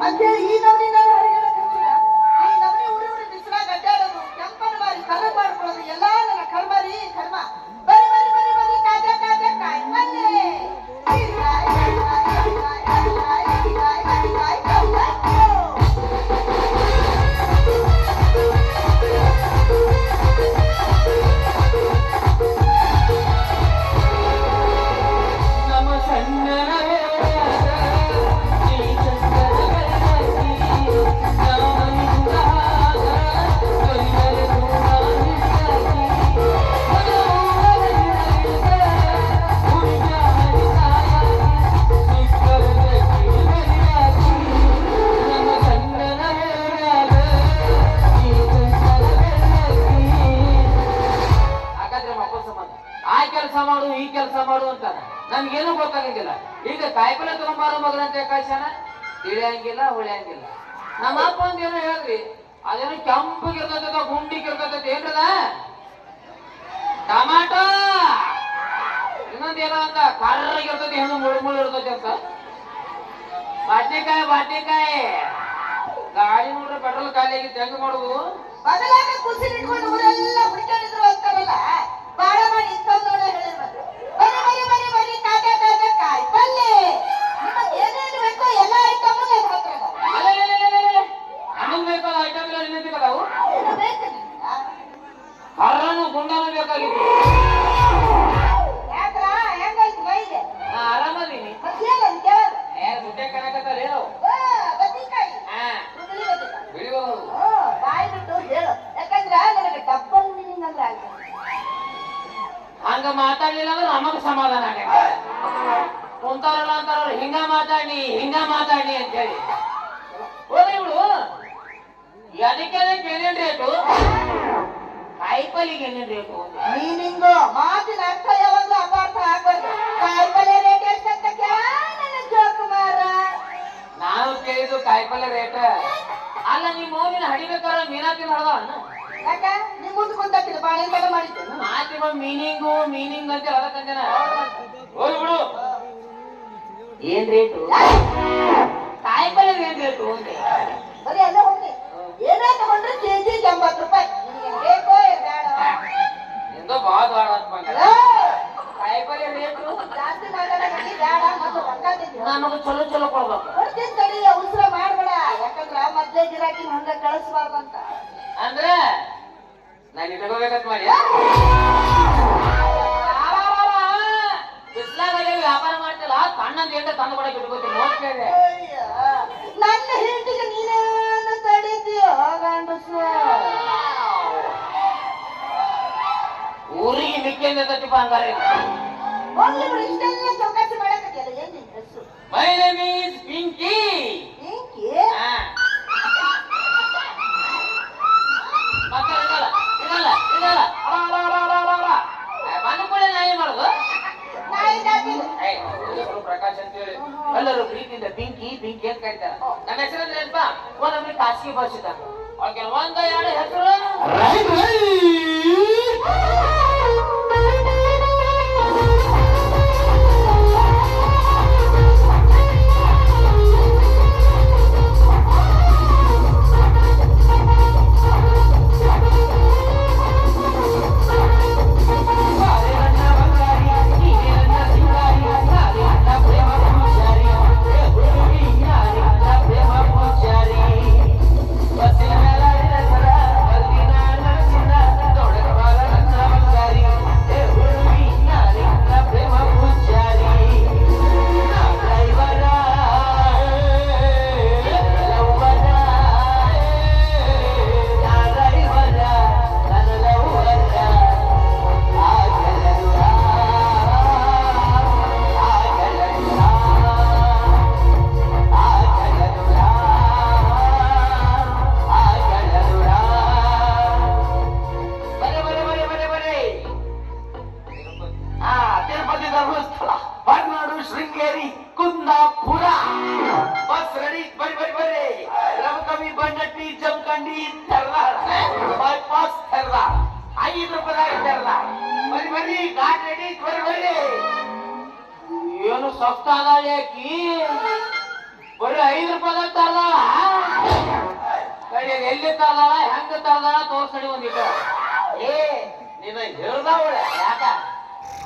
ಅಂತೇಳಿ ಈ ನವನಿ ನಾನು ಹರಿಗಳಕ್ಕೆ ಈ ನವನಿ ಉರಿ ಉರಿ ಬಿಸಿಲಾಗ ಅಡ್ಡಾಡೋದು ಕೆಂಪನ ಮಾರಿ ಕರ್ರ ಮಾಡ್ಕೊಳ್ಳೋದು ಎಲ್ಲ ನನ್ನ ಕರ್ಮ ರೀ ಕರ್ಮ. ಬರಿ ಬರಿ ಬರಿ ಬರಿ ಕಾಜ ಕಾಜ ಕಾಯಿ ಬನ್ನಿ ಈ ಕೆಲಸ ಮಾಡು ಅಂತ ನನ್ಗೇನು ಗೊತ್ತಾಗಂಗಿಲ್ಲ. ಈಗ ಕಾಯಿಪಲ್ಲೆ ತಗೊಂಬಾರೋ ಮಗನಂತೆ ಕಳ್ಸ್ಯಾನ, ತಿಳಿಯಂಗಿಲ್ಲ ಹೊಳೆಯಂಗಿಲ್ಲ. ನಮ್ಮ ಅಪ್ಪ ಒಂದೇನೋ ಹೇಳ್ರಿ, ಅದೇನೋ ಕೆಂಪಗಿರ್ತದ ಗುಂಡಿಗಿರ್ತದ ಏನ್ರದ ಟಮಾಟೋ, ಇನ್ನೊಂದೇನೋ ಅಂತ ಕರ್ರಗಿರ್ತದೆ ಹೆಣ್ಣು ಮುಳು ಮುಳು ಇರ್ತದೆ ಅಂತ. ಬಾಟ್ನಿಕಾಯಿ ಗಾಡಿ ನೋಡ್ರೆ ಪೆಟ್ರೋಲ್ ಖಾಲಿ ಆಗಿತ್ತು, ಹೆಂಗ್ ಮಾಡುದು? ಬದಲಾಗ ಖುಷಿ ಇಟ್ಕೊಂಡು ಊರೆಲ್ಲ ಹುಡುಕಾಡಿದ್ರು ಅಂತಾರಲ್ಲ, ಬಾಳ ಮಾಡಿ ಇಂಥವ್ರು ಹೇಳಿರ್ಬೇಕು. ಬರಿ ಬರಿ ಬರಿ ಬರಿ ತಾಜಾ ತಾಜಾ ಕಾಯಿ ಪಲ್ಲೆ, ನಿಮಗೆ ಏನೇನು ಬೇಕೋ ಎಲ್ಲ ಐಟಮ್ ಹಾಕ್ತಾರೆ. ಹಣ್ಣು ಬೇಕಲ್ಲ ಐಟಮ್ ಎಲ್ಲ ನಿಂತಿದ್ದಾವು, ಬೇಕು ಹರ್ರನು ಗುಂಡನು ಬೇಕಾಗಿತ್ತು. ಯಾಕ್ರ ಹೆಂಗಾಯ್ತು ಮೈಗೆ? ನಾ ಆರಾಮದೀನಿ. ಮುಟ್ಟೆ ಕಣಕತ್ತಾರ ಹೇಳು. ಬದ್ನಿಕಾಯಿ ಬಿಳಿ ಬಾಯಿ ಬಿಟ್ಟು ಹೇಳು, ಯಾಕಂದ್ರೆ ನನಗೆ ಡಬ್ಬಲ್ ಮೀನಿಂಗ್ ಅಂದ್ರೆ ಆಗ್ತದೆ. ಹಂಗ ಮಾತಾಡ್ಲಿಲ್ಲ ಅಂದ್ರೆ ನಮಗ ಸಮಾಧಾನ ಆಗಲ್ಲ. ಕುಂತಾರಲ್ಲ ಅಂತಾರ ಹಿಂಗ ಮಾತಾಡಿ ಅಂತ ಹೇಳಿ. ಹೋದ್ರೆ ಇವಳು ಅದಕ್ಕೆ ಏನೇನ್ ರೇಟು, ಕಾಯಿಪಲ್ಲಿಗೆ ಏನೇನ್ ರೇಟು? ಮೀನಿಂಗು ಮಾತಿನ ಅರ್ಥ ಯಾವಾಗ್ಲೂ ಅಪಾರ್ಥ ಆಗ್ಬಾರ್ದು. ಕಾಯಿಪಲ್ಲೆ ರೇಟ್ ಎಷ್ಟಂತ ನನ್ನ ಜೋಕುಮಾರ. ನಾವು ಕೇಳಿದ್ದು ಕಾಯಿಪಲ್ಲೆ ರೇಟ್ ಅಲ್ಲ. ನಿಮ್ಮ ಮೌನಿನ ಹಡಿಬೇಕಾರ ಮೀನಾತಿನ ಹಳದ ಅಣ್ಣ. ಯಾಕ ನಿಮ್ ಮುಂದೆ ಕುಂತಾಕಿದ್ದು ಬಾಳೆಲ್ಲ ಮಾಡಿದ್ದು ಮಾತಿನ ಮೀನಿಂಗ್ ಅಂತ ಅದಕ್ಕಂತೇನ. ಹೋಗಿ ಬಿಡು, ಏನ್ ರೇಟು ಕಾಯಿಪಲ್ಲೆ ಏನ್ ರೇಟು ಅಂತೆ. ಬರೀ ಎಲ್ಲ ಹೋಗಿ ಏನೇ ತಗೊಂಡ್ರೆ ಕೆಜಿ 80 ರೂಪಾಯಿ. ಬೇಕೋ ಬೇಡ ಎಂದೋ ಬಾಳ ಬಾಳ ಅಂತ ಕಾಯಿಪಲ್ಲೆ ರೇಟು ಜಾಸ್ತಿ ಮಾತಾಡೋದಕ್ಕೆ ಬೇಡ. ಮತ್ತು ರೊಕ್ಕ ನಮಗ ಚಲೋ ಕೊಡ್ಬೇಕು. ಕೊಡ್ತೀನಿ ತಡಿ, ಅವಸರ ಮಾಡ್ಬೇಡ. ಯಾಕಂದ್ರ ಮೊದ್ಲೇ ಗಿರಾಕಿನ ಹಂಗ ಕಳಿಸ್ಬಾರ್ದಂತ. ಅಂದ್ರೆ ನಾನು ಇಟ್ಕೋಬೇಕಂತ ಮಾಡಿ ಬಿಸ್ಲಾಗಲೇ ವ್ಯಾಪಾರ ಮಾಡ್ತಿಲ್ಲ, ಕಣ್ಣಂತ ಏನ್ರ ತಂದು ಕೂಡ ಇಟ್ಕೋತೀನಿ. ನೋಡ್ತೇವೆ ನನ್ನ ಹೆಂಡತಿಗೆ ನೀನೇನು ತಡೀತೀಯೋ ಗಂಡಸು? ಊರಿಗೆ ಮಿಕ್ಕಿಂದ ತಟ್ಟಿಪ ಹಂಗಾರ. ಹೋಗ್ಲಿ ಬಿಡು, ಇಷ್ಟೆಲ್ಲ ಚೌಕಾಸಿ ಮಾಡಕತ್ತಿಯಲ್ಲ, ಏನ್ ನಿನ್ ಹೆಸರು? My name is Pinky. Pinky? ನಾಯಿ ಮಾಡುದು ನಾಯಿ ಜಾತಿದು. ಪ್ರಕಾಶ್ ಅಂತ ಹೇಳಿ ಎಲ್ಲರೂ ಪ್ರೀತಿಯಿಂದ ಪಿಂಕಿ ಅಂತ ಕರೀತಾರ. ನಮ್ಮ ಹೆಸರಂದ್ರೆ ಏನಪ್ಪಾ, ಒಂದೊಮ್ಮೆ ಖಾಸಗಿ ಬಸ್ ಇದ್ದ ಅವ್ರಿಗೆ ಒಂದ ಎರಡು ಹೆಸರು. ಏನು ಸೊಪ್ಪ ಆಕಿ ಬರೀ 5 ರೂಪಾಯಿದಾಗ ತರ್ದಾಳ ಎಲ್ಲಿ ತರ್ದಾಳ ಹೆಂಗ ತರ್ದಾಳ ತೋರ್ಸಡಿ ಒಂದಿಟ್ಟ ಏ ನಿನ್ನ ಹಿಡ್ದವಳ ಯಾಕ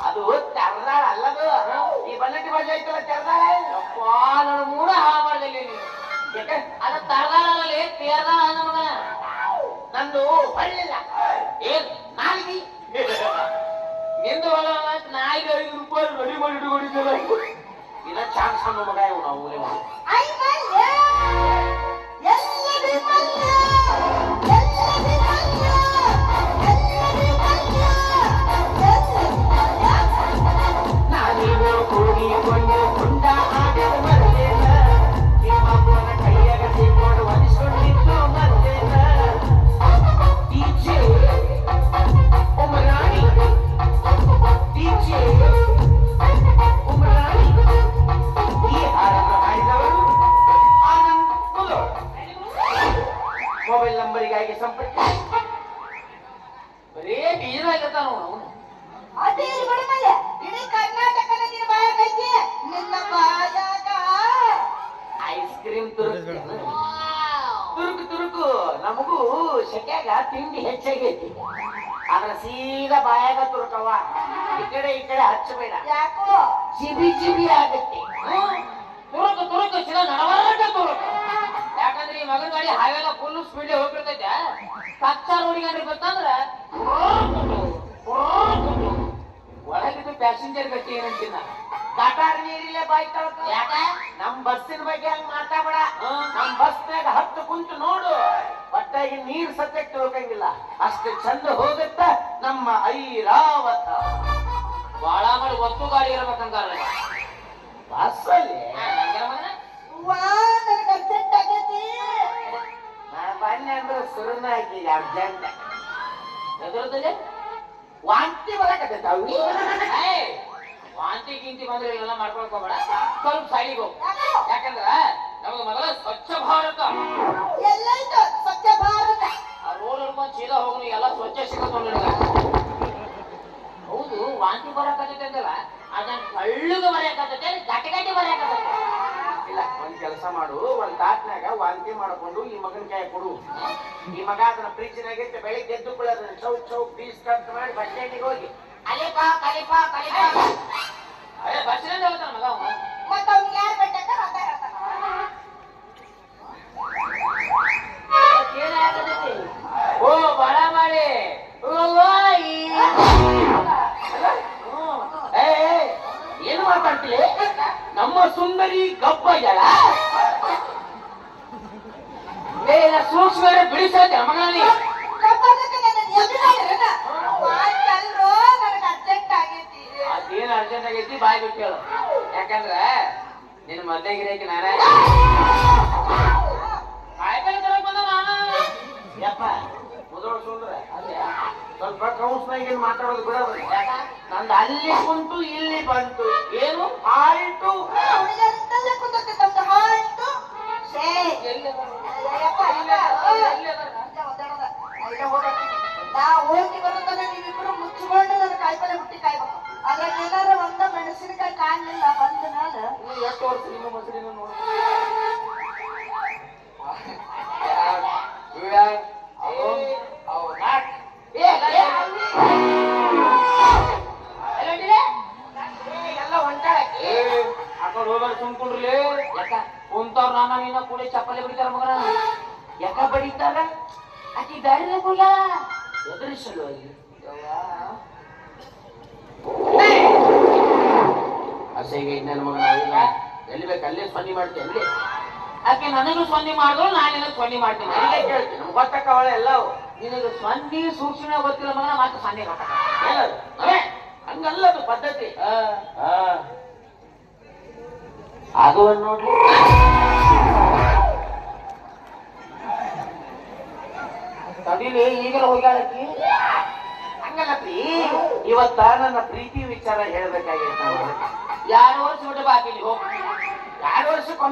ಅದು ತೆರ್ದಾಳ ಅಲ್ಲದು ಈ ಬನ್ನಟ್ಟಿ ಬಾಜು ಐತಲ್ಲ ತೆರ್ದಾಳ ನನ್ನ ಮೂಡ ಹಾಳು ಮಾಡ್ದಲ್ಲಿ ನೀನು ಯಾಕೆ ಅದ ತರ್ದಾಳಲ್ಲಿ ತೇರ್ದಾಳ ನಮಗ ನಂದು ಹೊಳ್ಳಿಲ್ಲ ಏನ್ ನಾಲ್ಗಿ ನಿಂದು ಹೊಲ ನಾಯಿಗೆ 5 ರೂಪಾಯಿ ರೆಡಿ ಮಾಡಿ ಇಟ್ಕೊಂಡಿದ್ದಲ್ಲ ಇನ್ನ ಚಾನ್ಸ್ ಅನ್ನೋ ಮಗ ಇವ್ ನಾವು ಐ ಮಲ್ಯ ಎಲ್ಲದಿ ಮಲ್ಯ ಎಲ್ಲದಿ ಮಲ್ಯ ಎಲ್ಲದಿ ಮಲ್ಯ ಎಲ್ಲದಿ ಮಲ್ಯ ನಾನೀಗ ಕೂಡಿಕೊಂಡು ಕುಂಡ ಆಡಲು ಮರ್ತೇನ ನಿಮ್ಮ ಅಮ್ಮನ ಕೈಯಾಗ ಸಿಕ್ಕೊಂಡು ಒಲಿಸ್ಕೊಂಡಿದ್ದು ಮರ್ತೇನ ಡಿಜೆ ಉಮರಾಣಿ ಡಿಜೆ ಉಮರಾಣಿ ಈ ಹಾಡನ್ನು ಹಾಡಿದವರು ಆನಂದ್ ಮುದೋಳ್ ಮೊಬೈಲ್ ನಂಬರಿಗಾಗಿ ಸಂಪರ್ಕ ಬರೀ ಬೀಜಾಗಿರ್ತಾನ ಅವನು ಅದೇ ಬಡಮಲ್ಯ ಇಡೀ ಕರ್ನಾಟಕದ ನಿನ್ನ ಬಾಯಾಗೈತಿ ನಿನ್ನ ಬಾಯಾಗ ಐಸ್ ಕ್ರೀಮ್ ತುರುಕು ತುರುಕು ನಮಗೂ ಶೆಕ್ಯಾಗ ತಿಂಡಿ ಹೆಚ್ಚಾಗೈತಿ ಆದ್ರೆ ಸೀದಾ ಬಾಯಾಗ ತುರುಕವ ಈ ಕಡೆ ಹಚ್ಚಬೇಡ ಯಾಕೋ ಚಿಬಿ ಚಿಬಿ ಆಗತ್ತೆ ತುರುಕು ತುರುಕು ಚಿರ ನಡವಾಟ ತುರುಕು ಯಾಕಂದ್ರೆ ಈ ಮಗನ ಗಾಡಿ ಹಾವೆಲ್ಲ ಫುಲ್ ಸ್ಪೀಡ್ ಹೋಗ್ಬಿಡ್ತೈತೆ ಕಚ್ಚಾ ರೋಡಿಗೆ ಗೊತ್ತಂದ್ರ ಒಳಗಿದ್ದು ಪ್ಯಾಸೆಂಜರ್ ಗಟ್ಟಿ ಏನಂತಿನ ಗಾಟಾರ ನೀರಿಲ್ಲೇ ಬಾಯ್ ತಳಕ ಯಾಕ ನಮ್ ಬಸ್ಸಿನ ಬಗ್ಗೆ ಹಂಗ ಮಾತಾಡ ನಮ್ ಬಸ್ನಾಗ ಹತ್ತು ಕುಂತು ನೋಡು ಒಟ್ಟಾಗಿ ನೀರ್ ಸದ್ಯಕ್ಕೆ ತಿಳ್ಕಂಗಿಲ್ಲ ಅಷ್ಟು ಚಂದ ಹೋಗತ್ತ ನಮ್ಮ ಐರಾವತ ಬಾಳ ಮಾಡಿ ಒತ್ತು ಗಾಡಿ ಇರ್ಬೇಕಂತಾರ ಬಸ್ಸಲ್ಲಿ ವಾ ನನಗೆ ಅರ್ಜೆಂಟ್ ಆಗೈತಿ ನಾ ಬನ್ನಿ ಅಂದ್ರೆ ಸುರುನ ಹಾಕಿ ಅರ್ಜೆಂಟ್ ಎದುರ್ತದೆ ವಾಂತಿ ಬರಕತ್ತೈತ ಅವಿ ವಾಂತಿ ಗಿಂತಿ ಬಂದ್ರೆ ಇವೆಲ್ಲ ಮಾಡ್ಕೊಳ್ಕೋಬೇಡ ಸ್ವಲ್ಪ ಸೈಡಿಗೆ ಹೋಗು ಯಾಕೋ ಯಾಕಂದ್ರ ನಮಗೆ ಮೊದಲ ಸ್ವಚ್ಛ ಭಾರತ ಎಲ್ಲೈತು ಸ್ವಚ್ಛ ಭಾರತ ಆ ರೋಡ್ ಹಿಡ್ಕೊಂಡು ಸೀದಾ ಹೋಗಿ ಎಲ್ಲ ಸ್ವಚ್ಛ ಸಿಗುತ್ತೆ ನಿನಗ ಹೌದು ವಾಂತಿ ಬರಕತ್ತೈತೆ ಅಂತಲ್ಲ ಅದನ್ನ ಕಳ್ಳುಗ ಬರೆಯಕತ್ತೈತೆ ಗಟ್ಟಿ ಗಟ್ಟಿ ಬರೆಯಕತ್ತೈತೆ ಇಲ್ಲ ಒಂದ್ ಕೆಲಸ ಮಾಡು ಒಂದ್ ತಾಟ್ನಾಗ ವಾಂತಿ ಮಾಡ್ಕೊಂಡು ಈ ಮಗನ ಕೈ ಕೊಡು ಈ ಮಗ ಅದನ್ನ ಫ್ರಿಜ್ನಾಗಿಟ್ಟು ಬೆಳಿಗ್ಗೆ ಎದ್ದು ಕೂಡ ಅದನ್ನ ಚೌಕ್ ಚೌಕ್ ಪೀಸ್ ಕಟ್ ಮಾಡಿ ಬಸ್ ಸ್ಟ್ಯಾಂಡಿಗೆ ಹೋಗಿ ಅಲಿಪಾ ಕಲಿಪಾ ಕಲಿಪಾ ಅದೇ ಬಸ್ಸಿನಿಂದ ಹೇಳ್ತಾನ ಮಗ ಅವನು ಮತ್ತ ಅವ್ನಿಗೆ ಯಾರು ಬೇಕಂತ ಅಂತ ಹೇಳ್ತಾನ ಏನಾಗತೈತಿ ಓ ಬಡ ಮಾಡಿ ಏನು ಮಾತಾಡ್ತೀವಿ ನಮ್ಮ ಸುಂದರಿ ಗಬ್ಬ ಜಳ ಸೂಕ್ಷ್ಮ ಬಿಡಿಸತ್ತೆ ಮಗನಿ ಕಬ್ಬದಕ್ಕೆ ನನ್ನ ಎದುರಾಗಿರಲ್ಲ ವಾಂತಲ್ರೋ ನನಗೆ ಅರ್ಜೆಂಟ್ ಆಗೈತಿ ಅದೇನು ಅರ್ಜೆಂಟ್ ಆಗೈತಿ ಬಾಯ್ ಬಿಟ್ಟು ಹೇಳು ಯಾಕಂದ್ರ ನಿನ್ನ ಮದ್ದೆ ಗಿರಕಿ ನಾನ ಕಾಯಿಪಲ್ಲೆ ತರಕ್ ಬಂದ ಯಪ್ಪ ಮುದೋಳ ಸುಂದ್ರ ಸ್ವಲ್ಪ ಕೌನ್ಸ್ನಾಗ ಮಾತಾಡೋದು ಬಿಡೋದು ನಂದು ಅಲ್ಲಿ ಕುಂತು ಇಲ್ಲಿ ಬಂತು ಏನು ಆಯಿತು ಹುಡುಗರಿಂದಲೇ ಕುಂದಕ್ಕೆ ತಮ್ದು ಹಾಲ್ಟು ಶೇ ನಾ ಹೋಗಿ ಬರುತ್ತಾನೆ ನೀವಿಬ್ರು ಮುಚ್ಚಿಕೊಂಡು ನನ್ನ ಕಾಯಿಪಲ್ಲೆ ಹುಟ್ಟಿ ಕಾಯ್ಬೇಕು ಅದ್ರಾಗ ಏನಾರ ಒಂದ ಮೆಣಸಿನಕಾಯಿ ಕಾಣಲಿಲ್ಲ ಬಂದ ನಾನು ಎಷ್ಟು ವರ್ಷ ನಿಮ್ಮ ಮೊಸರಿನ ನೋಡ ಎಲ್ಲ ಹೊಂಟಾಳಕ್ಕೆ ಆ ಕಡೆ ಹೋಗಾರ ಸುಮ್ಕೊಂಡ್ರಲಿ ಯಾಕ ಕುಂತವ್ರ ನಾನ ನೀನ ಕೂಡಿ ಚಪ್ಪಲಿ ಬಿಡ್ತಾರ ಮಗನ ಯಾಕ ಬಡಿತಾರ ಆಕಿ ಬ್ಯಾರೆ ಹೋಗ್ಯಾಳ ಎದುರಿಸಲು ಅಲ್ಲಿ ಅಸೆಗೆ ನನ್ನ ಮಗನ ಎಲ್ಲಿ ಬೇಕು ಅಲ್ಲೇ ಸೊನ್ನೆ ಮಾಡ್ತೀನಿ ಅಲ್ಲಿ ಆಕೆ ನನಗೂ ಸೊನ್ನೆ ಮಾಡಿದ್ರು ನಾನು ನಿನಗೆ ಸೊನ್ನೆ ಮಾಡ್ತೀನಿ ಅಲ್ಲೇ ಕೇಳ್ತೀನಿ ನಮ್ಗೆ ಗೊತ್ತಕ್ಕವಳೆ ಎಲ್ಲವು ನಿನಗೆ ಸೊನ್ನೆ ಸೂಕ್ಷ್ಮ ಗೊತ್ತಿಲ್ಲ ಮಗನ ಮತ್ತೆ ಸೊನ್ನೆ ಗೊತ್ತಾಗ ಏನದು ಅವೇ ಹಂಗಲ್ಲದು ಪದ್ಧತಿ ಅದು ನೋಡ್ರಿ ತಡಿಲಿ ಈಗಲೂ ಹೋಗ್ಯಾಳಕ್ಕಿ ಹಂಗಲ್ಲಪ್ರಿ ಇವತ್ತ ನನ್ನ ಪ್ರೀತಿ ವಿಚಾರ ಹೇಳ್ಬೇಕಾಗಿತ್ತು 2 ವರ್ಷ ಬಿಟ್ಟು ಬಾಕಿ ಹೋಗಿ 2 ವರ್ಷಕ್ಕೊಮ್ಮೆ